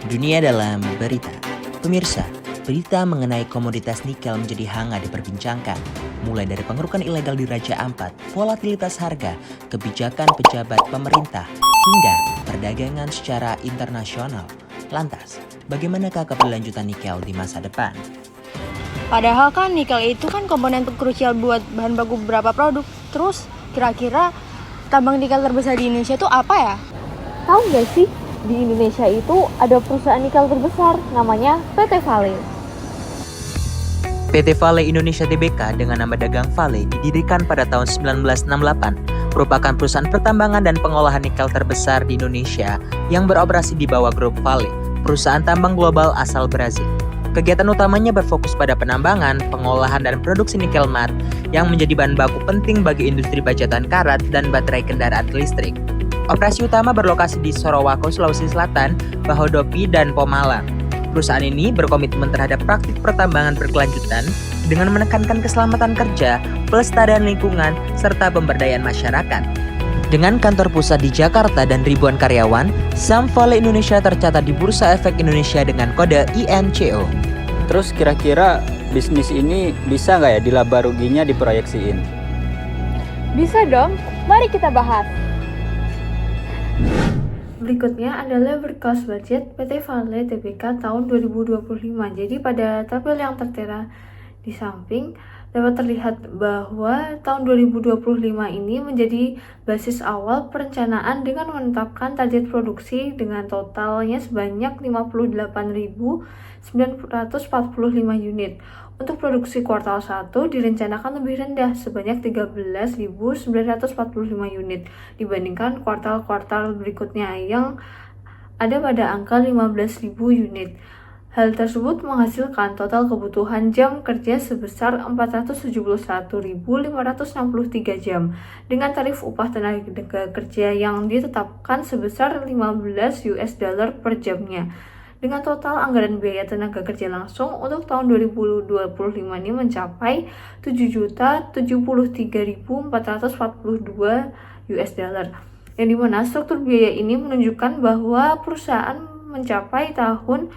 Dunia dalam berita. Pemirsa, berita mengenai komoditas nikel menjadi hangat diperbincangkan. Mulai dari pengerukan ilegal di Raja Ampat, volatilitas harga, kebijakan pejabat pemerintah, hingga perdagangan secara internasional. Lantas, bagaimanakah keberlanjutan nikel di masa depan? Padahal kan nikel itu kan komponen krusial buat bahan baku beberapa produk. Terus kira-kira tambang nikel terbesar di Indonesia itu apa ya? Tahu nggak sih, di Indonesia itu ada perusahaan nikel terbesar, namanya PT Vale. PT Vale Indonesia Tbk dengan nama dagang Vale didirikan pada tahun 1968, merupakan perusahaan pertambangan dan pengolahan nikel terbesar di Indonesia yang beroperasi di bawah grup Vale, perusahaan tambang global asal Brazil. Kegiatan utamanya berfokus pada penambangan, pengolahan, dan produksi nikel mat yang menjadi bahan baku penting bagi industri bajatan karat dan baterai kendaraan listrik. Operasi utama berlokasi di Sorowako, Sulawesi Selatan, Bahodopi, dan Pomalang. Perusahaan ini berkomitmen terhadap praktik pertambangan berkelanjutan dengan menekankan keselamatan kerja, pelestarian lingkungan, serta pemberdayaan masyarakat. Dengan kantor pusat di Jakarta dan ribuan karyawan, saham Vale Indonesia tercatat di Bursa Efek Indonesia dengan kode INCO. Terus kira-kira bisnis ini bisa nggak ya dilaba ruginya diproyeksiin? Bisa dong, mari kita bahas. Berikutnya adalah berkos budget PT Vale Tbk tahun 2025. Jadi pada tabel yang tertera di samping dapat terlihat bahwa tahun 2025 ini menjadi basis awal perencanaan dengan menetapkan target produksi dengan totalnya sebanyak 58.945 unit. Untuk produksi kuartal 1 direncanakan lebih rendah sebanyak 13.945 unit dibandingkan kuartal-kuartal berikutnya yang ada pada angka 15.000 unit. Hal tersebut menghasilkan total kebutuhan jam kerja sebesar 471.563 jam dengan tarif upah tenaga kerja yang ditetapkan sebesar 15 US dollar per jamnya. Dengan total anggaran biaya tenaga kerja langsung untuk tahun 2025 ini mencapai 7.073.442 US dollar. Yang dimana struktur biaya ini menunjukkan bahwa perusahaan mencapai tahun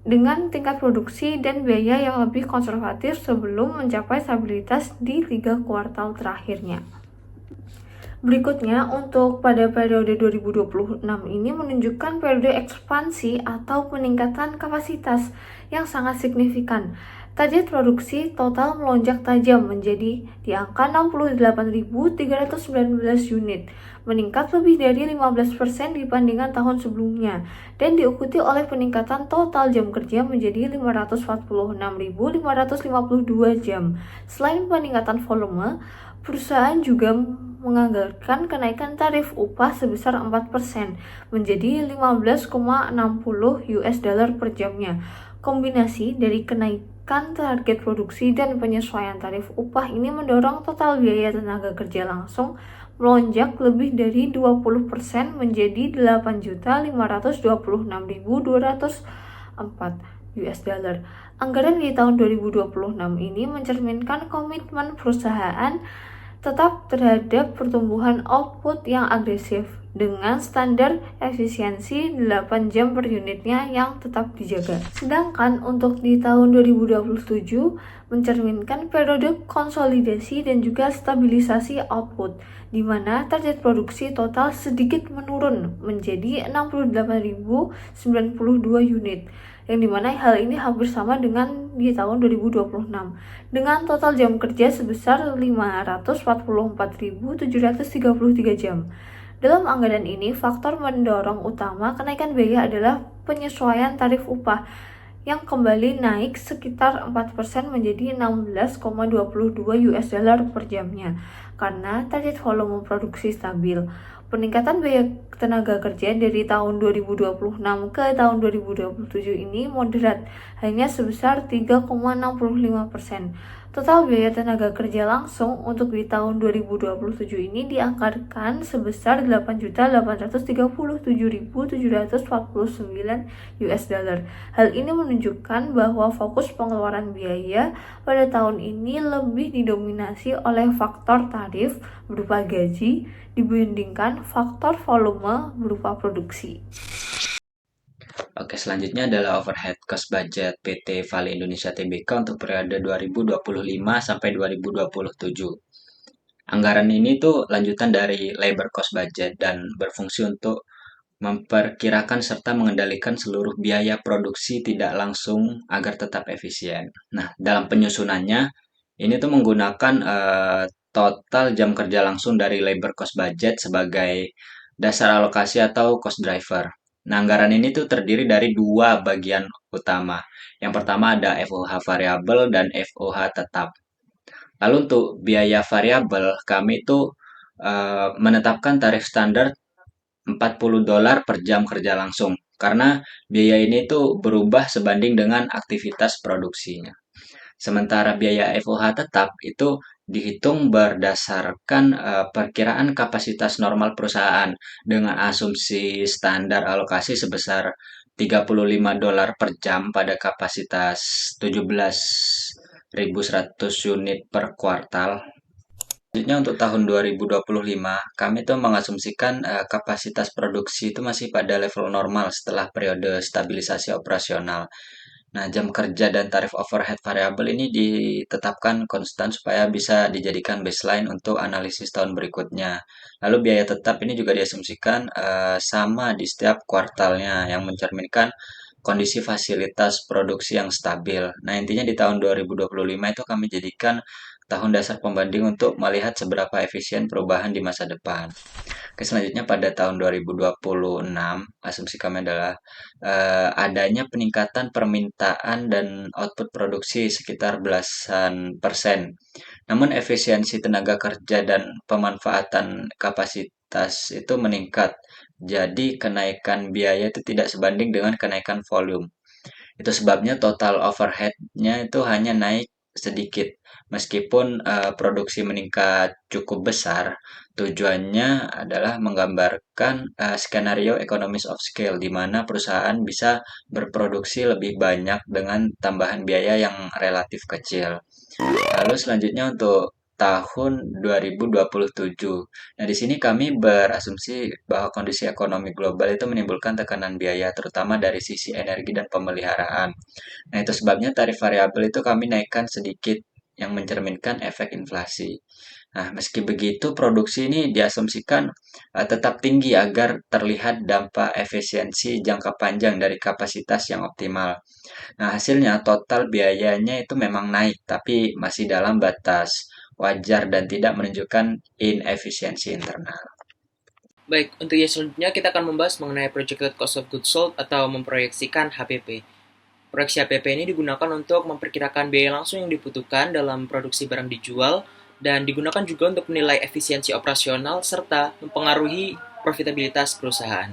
dengan tingkat produksi dan biaya yang lebih konservatif sebelum mencapai stabilitas di 3 kuartal terakhirnya. Berikutnya, untuk pada periode 2026 ini menunjukkan periode ekspansi atau peningkatan kapasitas yang sangat signifikan. Target produksi total melonjak tajam menjadi di angka 68.319 unit, meningkat lebih dari 15% dibandingkan tahun sebelumnya, dan diikuti oleh peningkatan total jam kerja menjadi 546.552 jam. Selain peningkatan volume, perusahaan juga menganggarkan kenaikan tarif upah sebesar 4% menjadi 15,60 US dollar per jamnya. Kombinasi dari kenaikan target produksi dan penyesuaian tarif upah ini mendorong total biaya tenaga kerja langsung melonjak lebih dari 20% menjadi 8.526.204 US dollar. Anggaran di tahun 2026 ini mencerminkan komitmen perusahaan tetap terhadap pertumbuhan output yang agresif dengan standar efisiensi 8 jam per unitnya yang tetap dijaga. Sedangkan untuk di tahun 2027 mencerminkan periode konsolidasi dan juga stabilisasi output, di mana target produksi total sedikit menurun menjadi 68.092 unit, yang dimana hal ini hampir sama dengan di tahun 2026 dengan total jam kerja sebesar 544.733 jam. Dalam anggaran ini, faktor mendorong utama kenaikan biaya adalah penyesuaian tarif upah yang kembali naik sekitar 4% menjadi 16,22 US dollar per jamnya karena target volume produksi stabil. Peningkatan biaya tenaga kerja dari tahun 2026 ke tahun 2027 ini moderat, hanya sebesar 3,65%. Total biaya tenaga kerja langsung untuk di tahun 2027 ini dianggarkan sebesar 8.837.749 US dollar. Hal ini menunjukkan bahwa fokus pengeluaran biaya pada tahun ini lebih didominasi oleh faktor tarif berupa gaji dibandingkan faktor volume berupa produksi. Oke, selanjutnya adalah overhead cost budget PT Vale Indonesia Tbk untuk periode 2025 sampai 2027. Anggaran ini tuh lanjutan dari labor cost budget dan berfungsi untuk memperkirakan serta mengendalikan seluruh biaya produksi tidak langsung agar tetap efisien. Nah, dalam penyusunannya, ini tuh menggunakan total jam kerja langsung dari labor cost budget sebagai dasar alokasi atau cost driver. Nah, anggaran ini tuh terdiri dari dua bagian utama. Yang pertama ada FOH variabel dan FOH tetap. Lalu untuk biaya variabel, kami tuh menetapkan tarif standar $40 per jam kerja langsung. Karena biaya ini tuh berubah sebanding dengan aktivitas produksinya. Sementara biaya FOH tetap itu dihitung berdasarkan perkiraan kapasitas normal perusahaan dengan asumsi standar alokasi sebesar $35 per jam pada kapasitas 17.100 unit per kuartal. Selanjutnya untuk tahun 2025, kami tuh mengasumsikan kapasitas produksi itu masih pada level normal setelah periode stabilisasi operasional. Nah, jam kerja dan tarif overhead variabel ini ditetapkan konstan supaya bisa dijadikan baseline untuk analisis tahun berikutnya. Lalu biaya tetap ini juga diasumsikan sama di setiap kuartalnya yang mencerminkan kondisi fasilitas produksi yang stabil. Nah, intinya di tahun 2025 itu kami jadikan tahun dasar pembanding untuk melihat seberapa efisien perubahan di masa depan. Oke, selanjutnya pada tahun 2026, asumsi kami adalah adanya peningkatan permintaan dan output produksi sekitar belasan persen. Namun efisiensi tenaga kerja dan pemanfaatan kapasitas itu meningkat. Jadi kenaikan biaya itu tidak sebanding dengan kenaikan volume. Itu sebabnya total overhead-nya itu hanya naik sedikit. Meskipun produksi meningkat cukup besar, tujuannya adalah menggambarkan skenario economies of scale di mana perusahaan bisa berproduksi lebih banyak dengan tambahan biaya yang relatif kecil. Lalu selanjutnya untuk tahun 2027. Nah, di sini kami berasumsi bahwa kondisi ekonomi global itu menimbulkan tekanan biaya, terutama dari sisi energi dan pemeliharaan. Nah, itu sebabnya tarif variabel itu kami naikkan sedikit yang mencerminkan efek inflasi. Nah, meski begitu, produksi ini diasumsikan tetap tinggi agar terlihat dampak efisiensi jangka panjang dari kapasitas yang optimal. Nah, hasilnya total biayanya itu memang naik, tapi masih dalam batas wajar dan tidak menunjukkan inefisiensi internal. Baik, untuk yang selanjutnya kita akan membahas mengenai projected cost of goods sold atau memproyeksikan HPP. Proyeksi HPP ini digunakan untuk memperkirakan biaya langsung yang dibutuhkan dalam produksi barang dijual dan digunakan juga untuk menilai efisiensi operasional serta mempengaruhi profitabilitas perusahaan.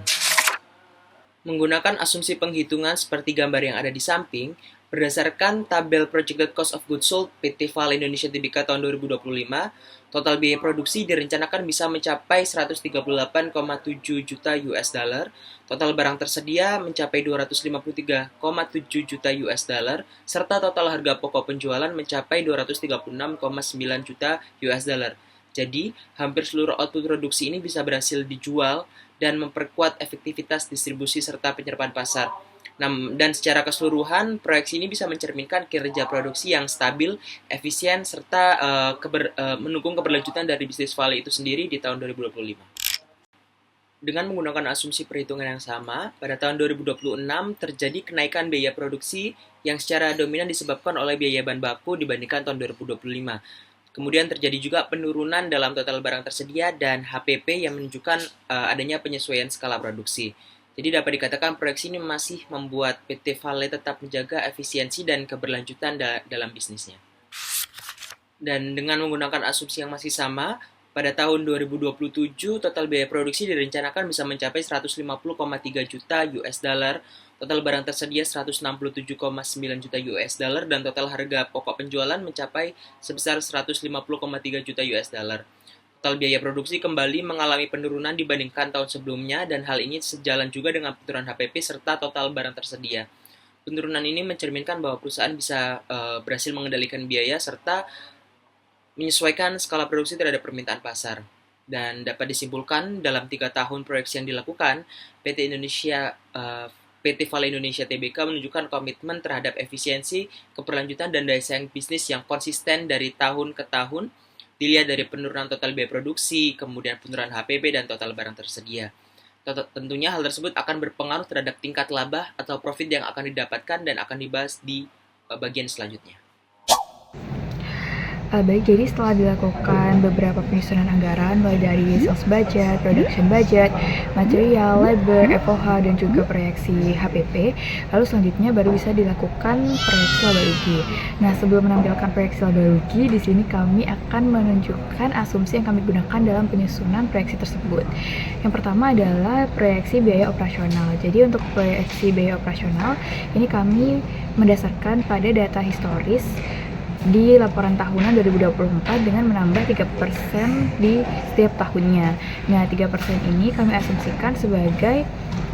Menggunakan asumsi penghitungan seperti gambar yang ada di samping, berdasarkan tabel Projected Cost of Goods Sold PT Vale Indonesia Tbk tahun 2025, total biaya produksi direncanakan bisa mencapai 138,7 juta US dollar, total barang tersedia mencapai 253,7 juta US dollar, serta total harga pokok penjualan mencapai 236,9 juta US dollar. Jadi, hampir seluruh output produksi ini bisa berhasil dijual dan memperkuat efektivitas distribusi serta penyerapan pasar. Dan secara keseluruhan, proyeksi ini bisa mencerminkan kinerja produksi yang stabil, efisien, serta mendukung keberlanjutan dari bisnis Vale itu sendiri di tahun 2025. Dengan menggunakan asumsi perhitungan yang sama, pada tahun 2026 terjadi kenaikan biaya produksi yang secara dominan disebabkan oleh biaya bahan baku dibandingkan tahun 2025. Kemudian terjadi juga penurunan dalam total barang tersedia dan HPP yang menunjukkan adanya penyesuaian skala produksi. Jadi dapat dikatakan proyeksi ini masih membuat PT Vale tetap menjaga efisiensi dan keberlanjutan dalam bisnisnya. Dan dengan menggunakan asumsi yang masih sama, pada tahun 2027 total biaya produksi direncanakan bisa mencapai 150,3 juta US dollar, total barang tersedia 167,9 juta US dollar, dan total harga pokok penjualan mencapai sebesar 150,3 juta US dollar. Total biaya produksi kembali mengalami penurunan dibandingkan tahun sebelumnya dan hal ini sejalan juga dengan penurunan HPP serta total barang tersedia. Penurunan ini mencerminkan bahwa perusahaan bisa berhasil mengendalikan biaya serta menyesuaikan skala produksi terhadap permintaan pasar. Dan dapat disimpulkan dalam 3 tahun proyeksi yang dilakukan, PT Vale Indonesia Tbk menunjukkan komitmen terhadap efisiensi, keberlanjutan, dan daya saing bisnis yang konsisten dari tahun ke tahun, dilihat dari penurunan total biaya produksi, kemudian penurunan HPP, dan total barang tersedia. Tentunya hal tersebut akan berpengaruh terhadap tingkat laba atau profit yang akan didapatkan dan akan dibahas di bagian selanjutnya. Baik, jadi setelah dilakukan beberapa penyusunan anggaran mulai dari sales budget, production budget, material, labor, FOH, dan juga proyeksi HPP, lalu selanjutnya baru bisa dilakukan proyeksi laba rugi. Nah, sebelum menampilkan proyeksi laba rugi, di sini kami akan menunjukkan asumsi yang kami gunakan dalam penyusunan proyeksi tersebut. Yang pertama adalah proyeksi biaya operasional. Jadi untuk proyeksi biaya operasional, ini kami mendasarkan pada data historis di laporan tahunan 2024 dengan menambah 3% di setiap tahunnya. Nah, 3% ini kami asumsikan sebagai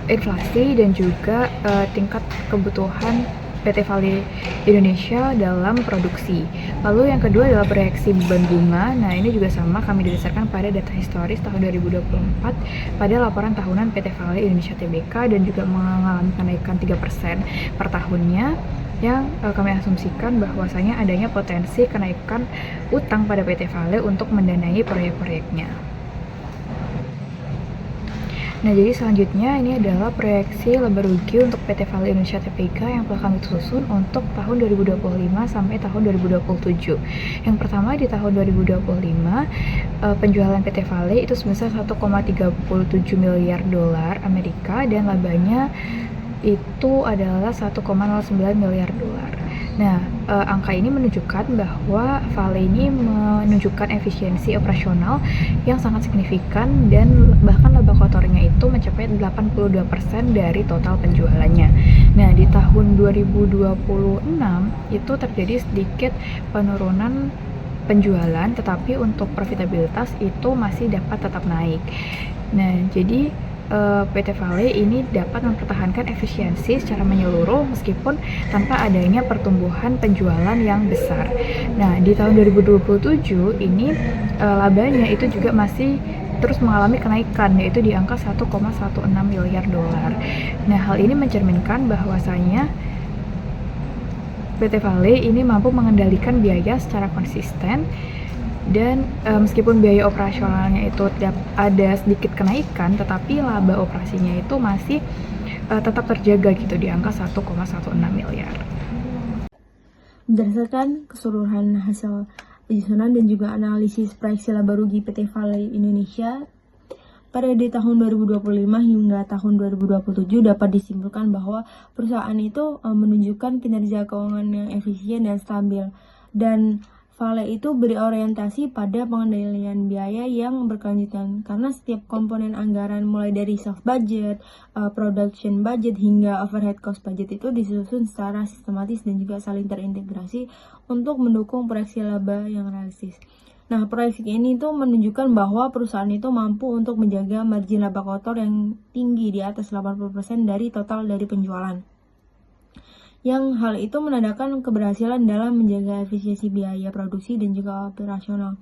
inflasi dan juga tingkat kebutuhan PT Vale Indonesia dalam produksi. Lalu yang kedua adalah proyeksi beban bunga. Nah, ini juga sama, kami didasarkan pada data historis tahun 2024 pada laporan tahunan PT Vale Indonesia Tbk dan juga mengalami kenaikan 3% per tahunnya, yang kami asumsikan bahwasanya adanya potensi kenaikan utang pada PT Vale untuk mendanai proyek-proyeknya. Nah, jadi selanjutnya ini adalah proyeksi laba rugi untuk PT Vale Indonesia Tbk yang telah kami susun untuk tahun 2025 sampai tahun 2027. Yang pertama, di tahun 2025 penjualan PT Vale itu sebesar 1,37 miliar dolar Amerika dan labanya itu adalah 1,09 miliar dolar. Nah, angka ini menunjukkan bahwa Vale ini menunjukkan efisiensi operasional yang sangat signifikan dan bahkan laba kotornya itu mencapai 82% dari total penjualannya. Nah, di tahun 2026 itu terjadi sedikit penurunan penjualan, tetapi untuk profitabilitas itu masih dapat tetap naik. Nah, jadi PT Vale ini dapat mempertahankan efisiensi secara menyeluruh meskipun tanpa adanya pertumbuhan penjualan yang besar. Nah, di tahun 2027 ini labanya itu juga masih terus mengalami kenaikan, yaitu di angka 1,16 miliar dolar. Nah, hal ini mencerminkan bahwasanya PT Vale ini mampu mengendalikan biaya secara konsisten. Dan meskipun biaya operasionalnya itu ada sedikit kenaikan, tetapi laba operasinya itu masih tetap terjaga gitu di angka 1,16 miliar. Berdasarkan keseluruhan hasil penyusunan dan juga analisis proyeksi laba rugi PT Vale Indonesia pada di tahun 2025 hingga tahun 2027 dapat disimpulkan bahwa perusahaan itu menunjukkan kinerja keuangan yang efisien dan stabil, dan Vale itu berorientasi pada pengendalian biaya yang berkelanjutan karena setiap komponen anggaran mulai dari sales budget, production budget hingga overhead cost budget itu disusun secara sistematis dan juga saling terintegrasi untuk mendukung proyeksi laba yang realistis. Nah, proyeksi ini tuh menunjukkan bahwa perusahaan itu mampu untuk menjaga margin laba kotor yang tinggi di atas 80% dari total dari penjualan. Yang hal itu menandakan keberhasilan dalam menjaga efisiensi biaya produksi dan juga operasional.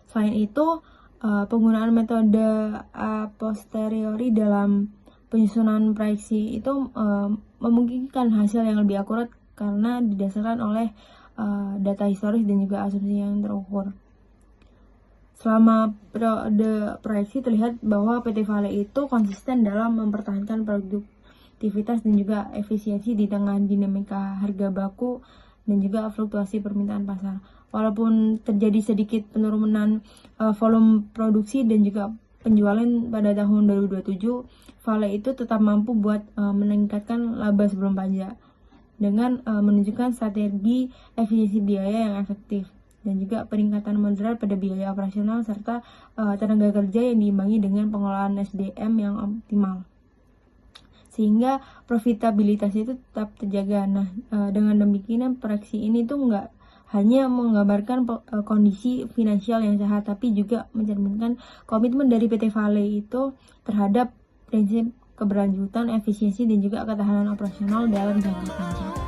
Selain itu, penggunaan metode a posteriori dalam penyusunan proyeksi itu memungkinkan hasil yang lebih akurat karena didasarkan oleh data historis dan juga asumsi yang terukur. Selama periode proyeksi terlihat bahwa PT Vale itu konsisten dalam mempertahankan produktivitas dan juga efisiensi di tengah dinamika harga baku dan juga fluktuasi permintaan pasar. Walaupun terjadi sedikit penurunan volume produksi dan juga penjualan pada tahun 2027, Vale itu tetap mampu buat meningkatkan laba sebelum pajak dengan menunjukkan strategi efisiensi biaya yang efektif dan juga peningkatan moderat pada biaya operasional serta tenaga kerja yang diimbangi dengan pengelolaan SDM yang optimal, sehingga profitabilitas itu tetap terjaga. Nah, dengan demikian proyeksi ini tuh nggak hanya menggambarkan kondisi finansial yang sehat, tapi juga mencerminkan komitmen dari PT Vale itu terhadap prinsip keberlanjutan, efisiensi, dan juga ketahanan operasional dalam jangka panjang.